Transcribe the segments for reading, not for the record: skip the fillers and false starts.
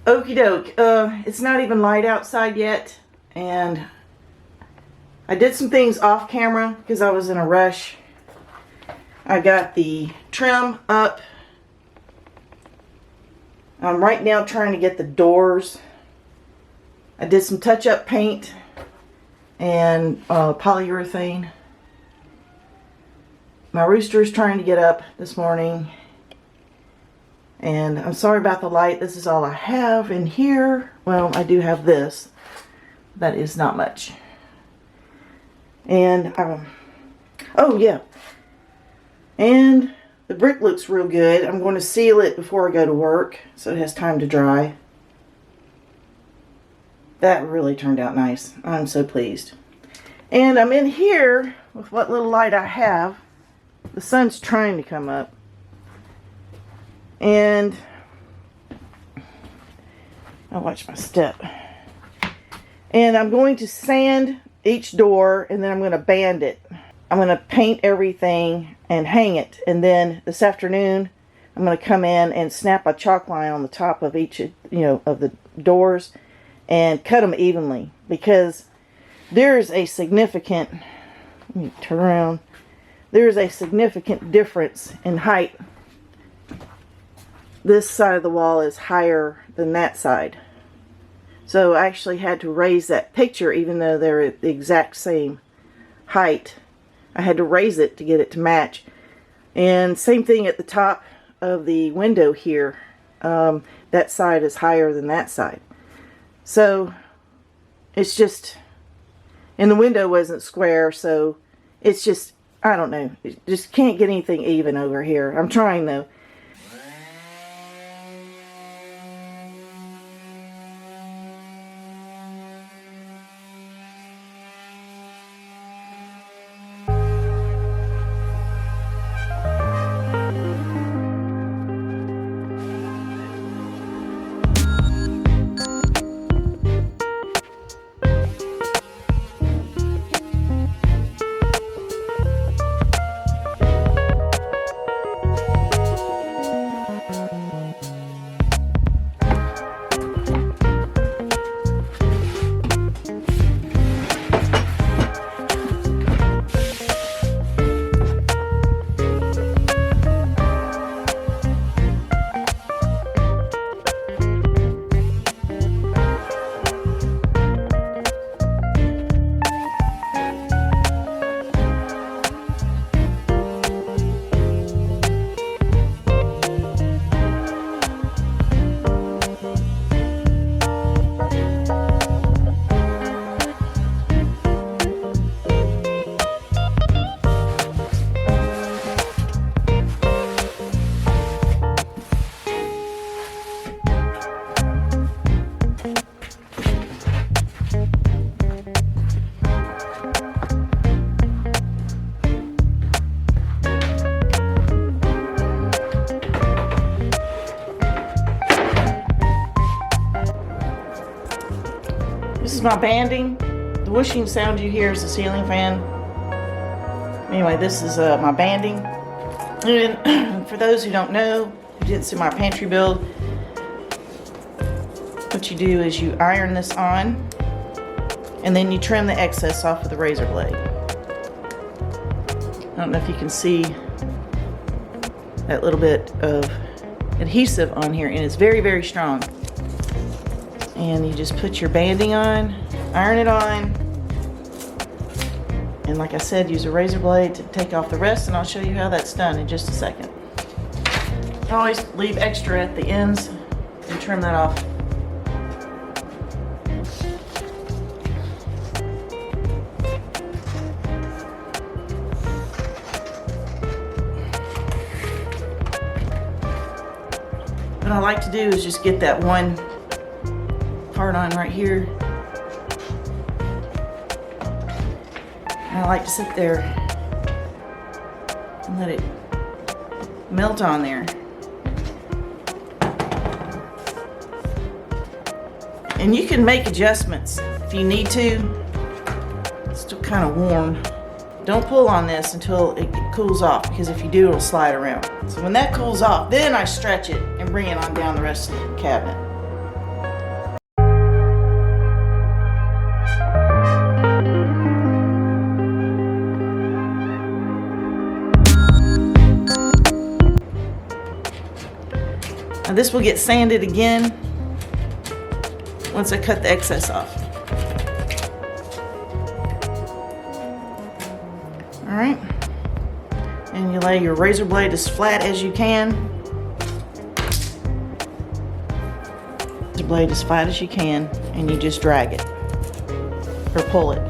Okie doke. It's not even light outside yet, and I did some things off camera because I was in a rush. I got the trim up. I'm right now trying to get the doors. I did some touch-up paint and polyurethane. My rooster is trying to get up this morning. And I'm sorry about the light. This is all I have in here. Well, I do have this. That is not much. And, oh yeah. And the brick looks real good. I'm going to seal it before I go to work so it has time to dry. That really turned out nice. I'm so pleased. And I'm in here with what little light I have. The sun's trying to come up. And I'll watch my step. And I'm going to sand each door, and then I'm going to band it. I'm going to paint everything and hang it. And then this afternoon, I'm going to come in and snap a chalk line on the top of each, of the doors and cut them evenly, because there's a significant, let me turn around. There's a significant difference in height. This side of the wall is higher than that side. So I actually had to raise that picture even though they're at the exact same height. I had to raise it to get it to match. And same thing at the top of the window here. That side is higher than that side. So it's just, and the window wasn't square, so it's just, I don't know. It just can't get anything even over here. I'm trying though. This is my banding. The whooshing sound you hear is the ceiling fan. Anyway, this is my banding. And for those who don't know, who didn't see my pantry build, what you do is you iron this on, and then you trim the excess off with a razor blade. I don't know if you can see that little bit of adhesive on here, and it's very, very strong. And you just put your banding on, iron it on, and like I said, use a razor blade to take off the rest, and I'll show you how that's done in just a second. I always leave extra at the ends and trim that off. What I like to do is just get that one part on right here. And I like to sit there and let it melt on there. And you can make adjustments if you need to. It's still kind of warm. Don't pull on this until it cools off, because if you do, it'll slide around. So when that cools off, then I stretch it and bring it on down the rest of the cabinet. Now this will get sanded again once I cut the excess off. All right, and you lay your razor blade as flat as you can. The blade as flat as you can, and you just drag it or pull it.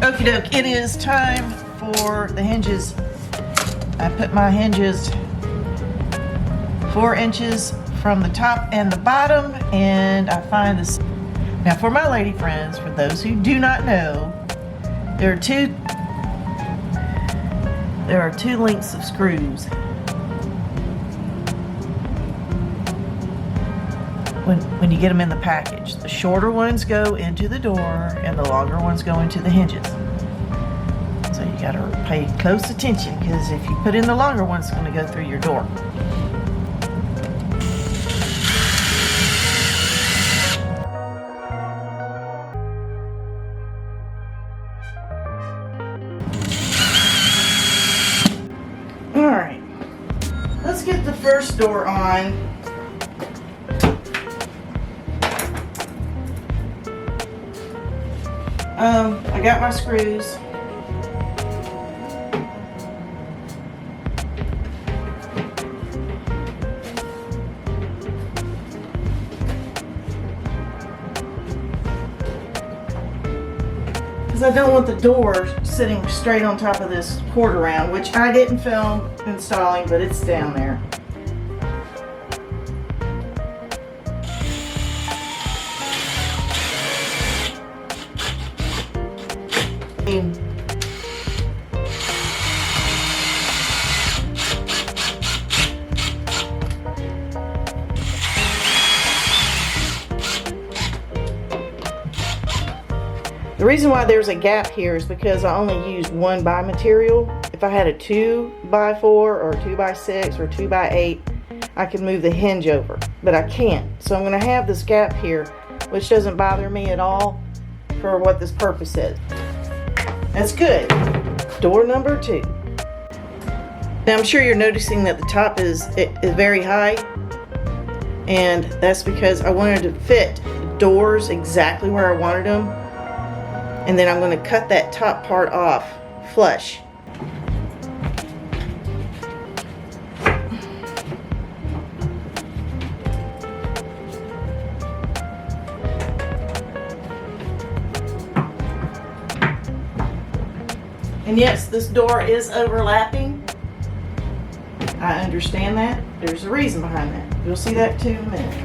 Okie doke, it is time for the hinges. I put my hinges 4 inches from the top and the bottom, and I find this. Now for my lady friends, for those who do not know, there are two lengths of screws. When you get them in the package, the shorter ones go into the door and the longer ones go into the hinges. So you got to pay close attention, because if you put in the longer one, it's going to go through your door. All right, let's get the first door on. I got my screws. Because I don't want the door sitting straight on top of this quarter round, which I didn't film installing, but it's down there. The reason why there's a gap here is because I only used 1x material. If I had a 2x4 or 2x6 or 2x8, I could move the hinge over, but I can't. So I'm going to have this gap here, which doesn't bother me at all for what this purpose is. That's good. Door number 2. Now I'm sure you're noticing that the top is very high, and that's because I wanted to fit the doors exactly where I wanted them. And then I'm going to cut that top part off flush. And yes, this door is overlapping. I understand that. There's a reason behind that. You'll see that too in a minute.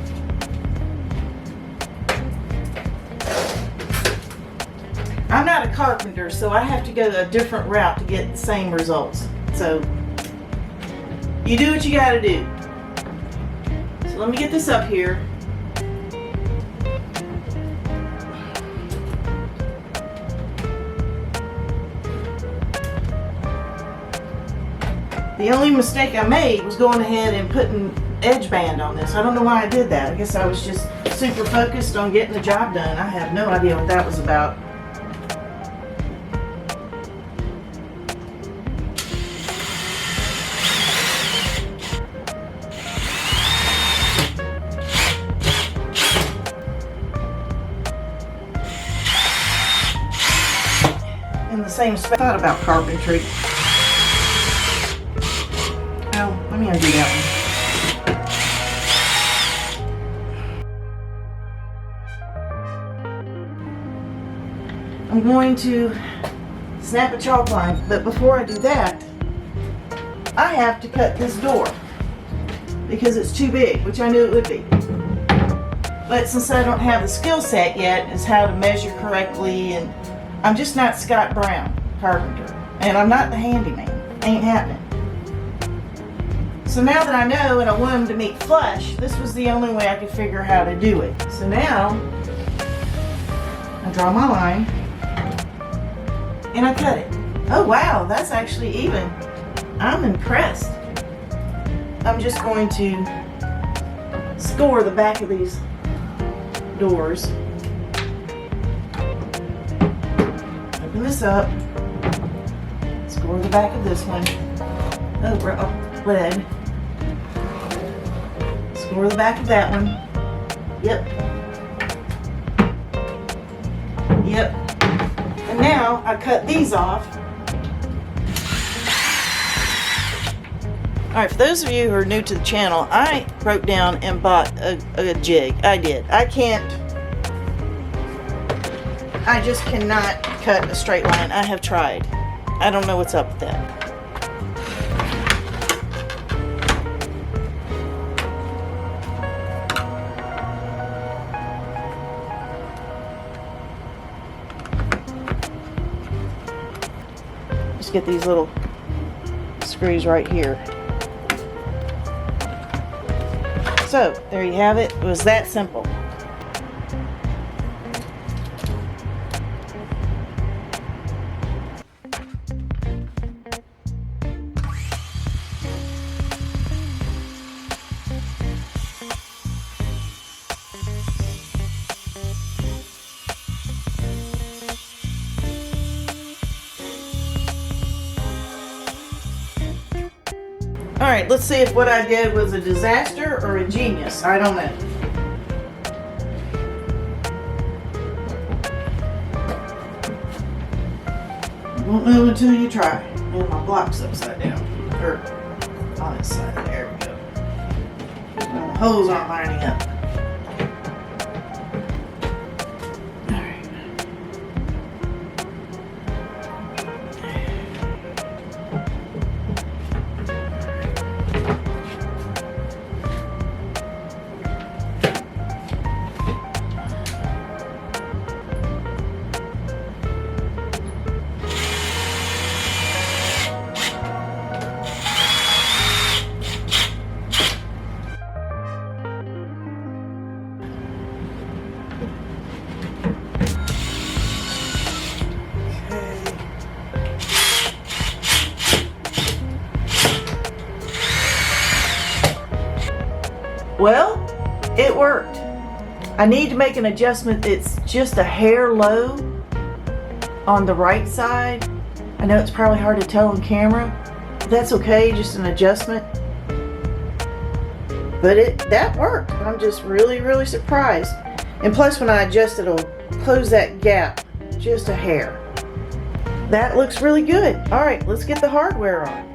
I'm not a carpenter, so I have to go a different route to get the same results. So you do what you gotta do. So let me get this up here. The only mistake I made was going ahead and putting edge band on this. I don't know why I did that. I guess I was just super focused on getting the job done. I have no idea what that was about. In the same spot. I thought about carpentry. Oh, let me undo that one. I'm going to snap a chalk line, but before I do that, I have to cut this door because it's too big, which I knew it would be. But since I don't have the skill set yet as how to measure correctly, and I'm just not Scott Brown carpenter, and I'm not the handyman. Ain't happening. So now that I know and I want them to meet flush, this was the only way I could figure how to do it. So now I draw my line and I cut it. Oh wow, that's actually even. I'm impressed. I'm just going to score the back of these doors. Open this up. Score the back of this one. Oh, lead. Score the back of that one. Yep. Yep. And now I cut these off. Alright, for those of you who are new to the channel, I broke down and bought a jig. I did. I just cannot cut a straight line. I have tried. I don't know what's up with that. Just get these little screws right here. So, there you have it. It was that simple. Alright, let's see if what I did was a disaster or a genius. I don't know. You won't know until you try. And my block's upside down. Or on its side. There we go. Well, the holes aren't lining up. Well, it worked. I need to make an adjustment. It's just a hair low on the right side. I know it's probably hard to tell on camera. That's okay, just an adjustment. But that worked. I'm just really surprised. And plus when I adjust it, it'll close that gap just a hair. That looks really good. Alright, let's get the hardware on.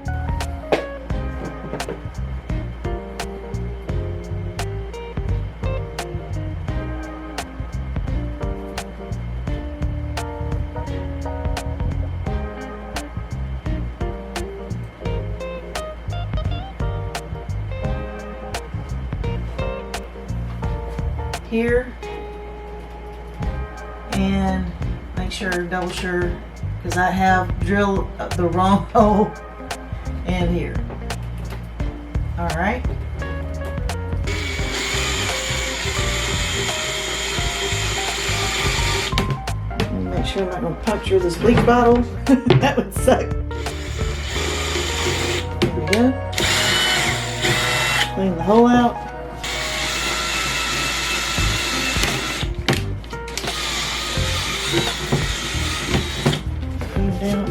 Here and make sure, double sure, because I have drilled the wrong hole in here. All right. And make sure I'm not going to puncture this bleach bottle. That would suck. we go. Clean the hole out. Clean it out.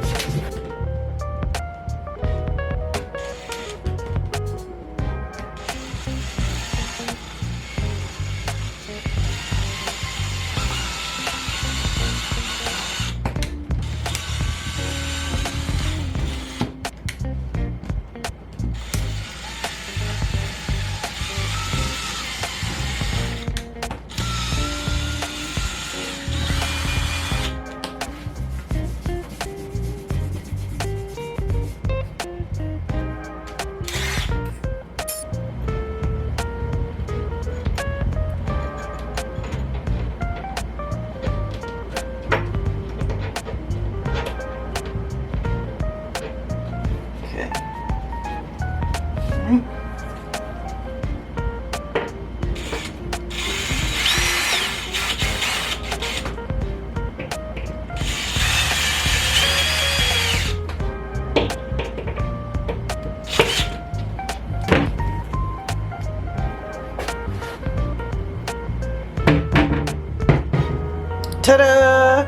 Ta-da!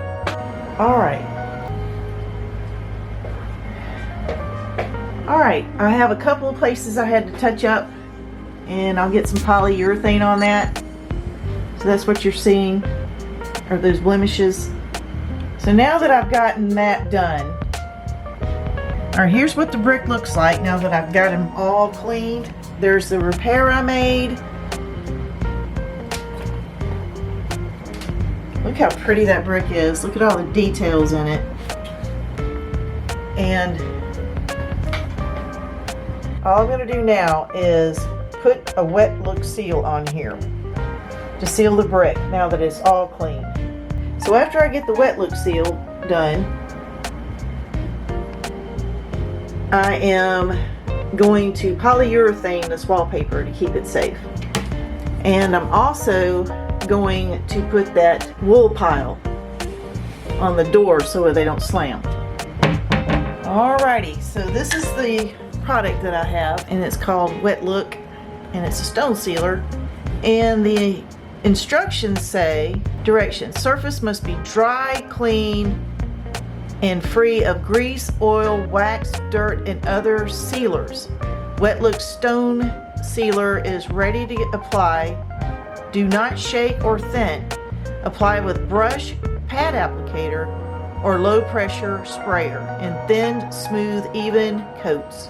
Alright. Alright, I have a couple of places I had to touch up, and I'll get some polyurethane on that. So that's what you're seeing, are those blemishes. So now that I've gotten that done, alright, here's what the brick looks like now that I've got them all cleaned. There's the repair I made. Look how pretty that brick is. Look at all the details in it. And all I'm going to do now is put a wet look seal on here to seal the brick now that it's all clean. So after I get the wet look seal done, I am going to polyurethane this wallpaper to keep it safe. And I'm also going to put that wool pile on the door so they don't slam. Alrighty, so this is the product that I have, and it's called Wet Look, and it's a stone sealer. And the instructions say, directions: surface must be dry, clean, and free of grease, oil, wax, dirt, and other sealers. Wet Look stone sealer is ready to apply. Do not shake or thin. Apply with brush, pad applicator, or low pressure sprayer in thin, smooth, even coats.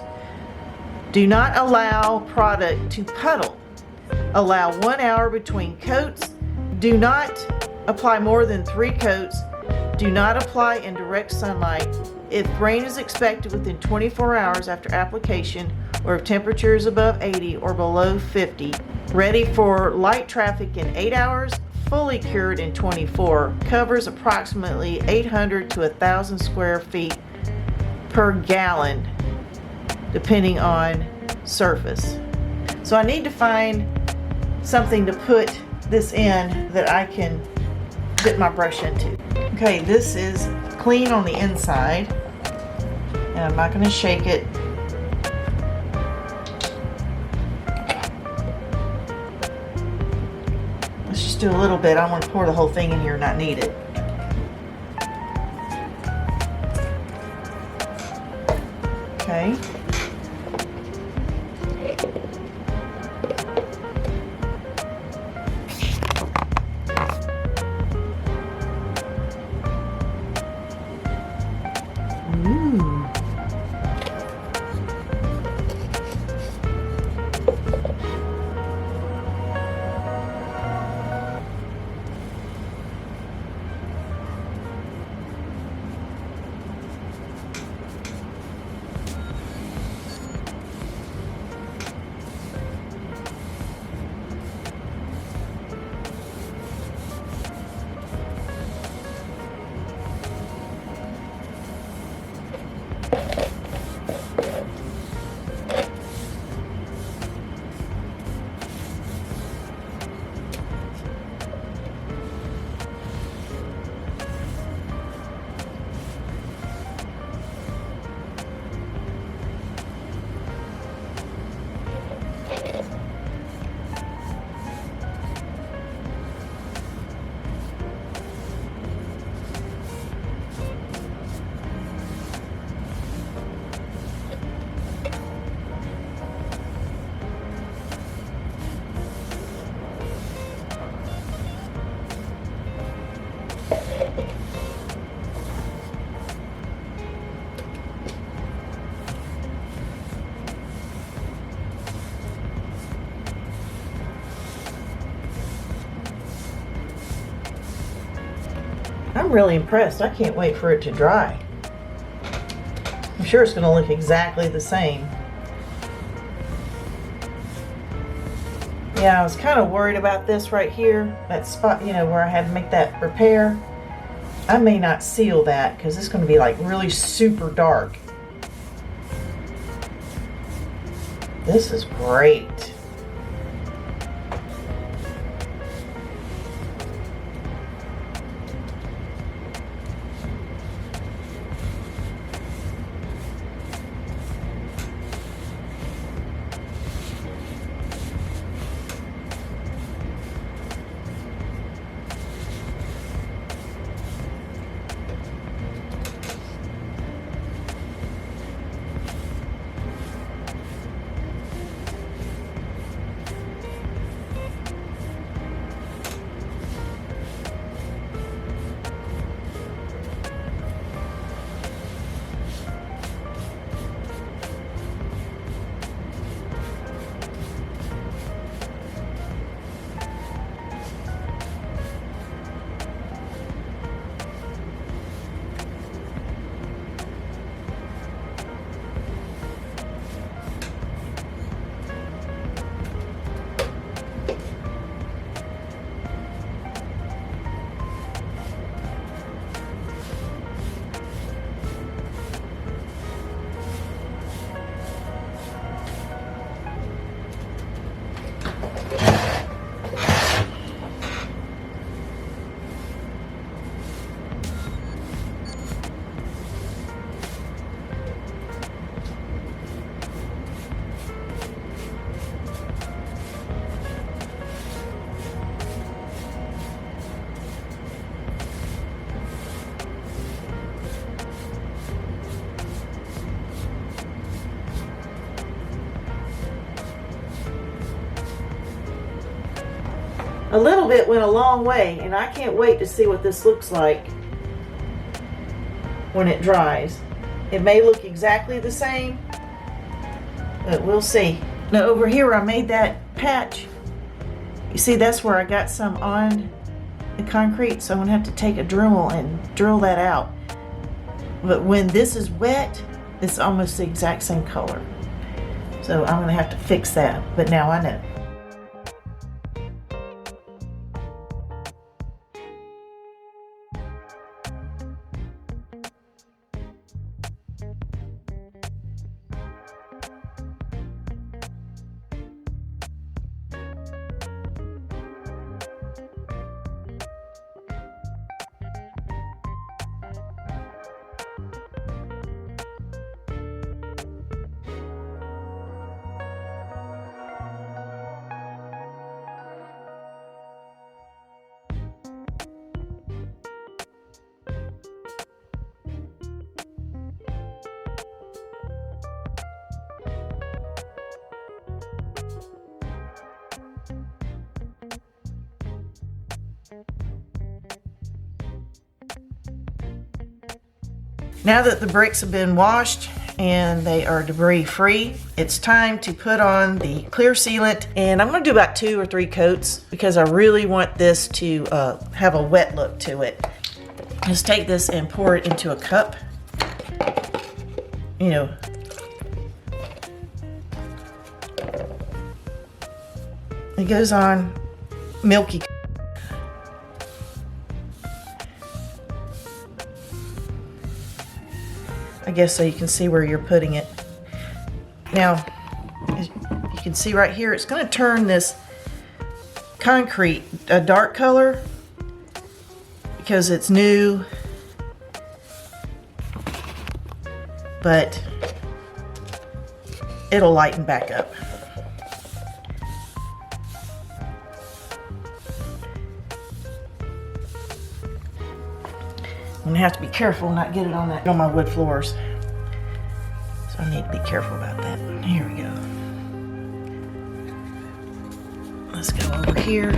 Do not allow product to puddle. Allow 1 hour between coats. Do not apply more than 3 coats. Do not apply in direct sunlight. If rain is expected within 24 hours after application, or if temperature is above 80 or below 50, ready for light traffic in 8 hours, fully cured in 24, covers approximately 800 to 1,000 square feet per gallon, depending on surface. So I need to find something to put this in that I can dip my brush into. Okay, this is clean on the inside, and I'm not going to shake it. Let's just do a little bit. I want to pour the whole thing in here and not need it. Okay. I'm really impressed. I can't wait for it to dry. I'm sure it's going to look exactly the same. Yeah, I was kind of worried about this right here, that spot, you know, where I had to make that repair. I may not seal that because it's going to be like really super dark. This is great. A little bit went a long way, and I can't wait to see what this looks like when it dries. It may look exactly the same, but we'll see. Now over here I made that patch. You see, that's where I got some on the concrete, so I'm gonna have to take a Dremel and drill that out. But when this is wet, it's almost the exact same color. So I'm gonna have to fix that, but now I know. Now that the bricks have been washed and they are debris free, it's time to put on the clear sealant, and I'm going to do about 2 or 3 coats because I really want this to have a wet look to it. Just take this and pour it into a cup. You know, it goes on milky. I guess so you can see where you're putting it. Now, as you can see right here, it's going to turn this concrete a dark color because it's new, but it'll lighten back up. I'm gonna have to be careful not get it on my wood floors. So I need to be careful about that. Here we go. Let's go over here.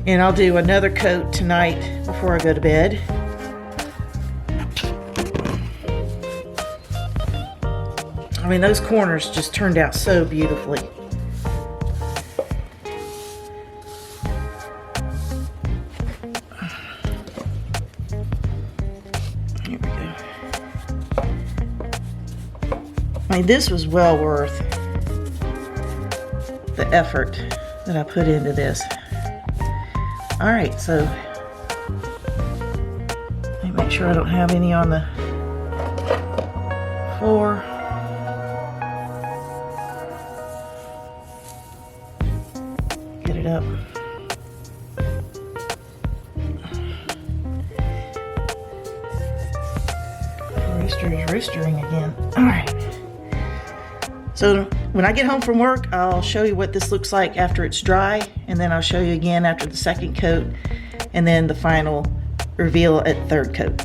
And I'll do another coat tonight before I go to bed. I mean, those corners just turned out so beautifully. Here we go. I mean, this was well worth the effort that I put into this. All right, so let me make sure I don't have any on the floor. Get it up. Rooster is roostering again. All right. So when I get home from work, I'll show you what this looks like after it's dry, and then I'll show you again after the second coat, and then the final reveal at third coat.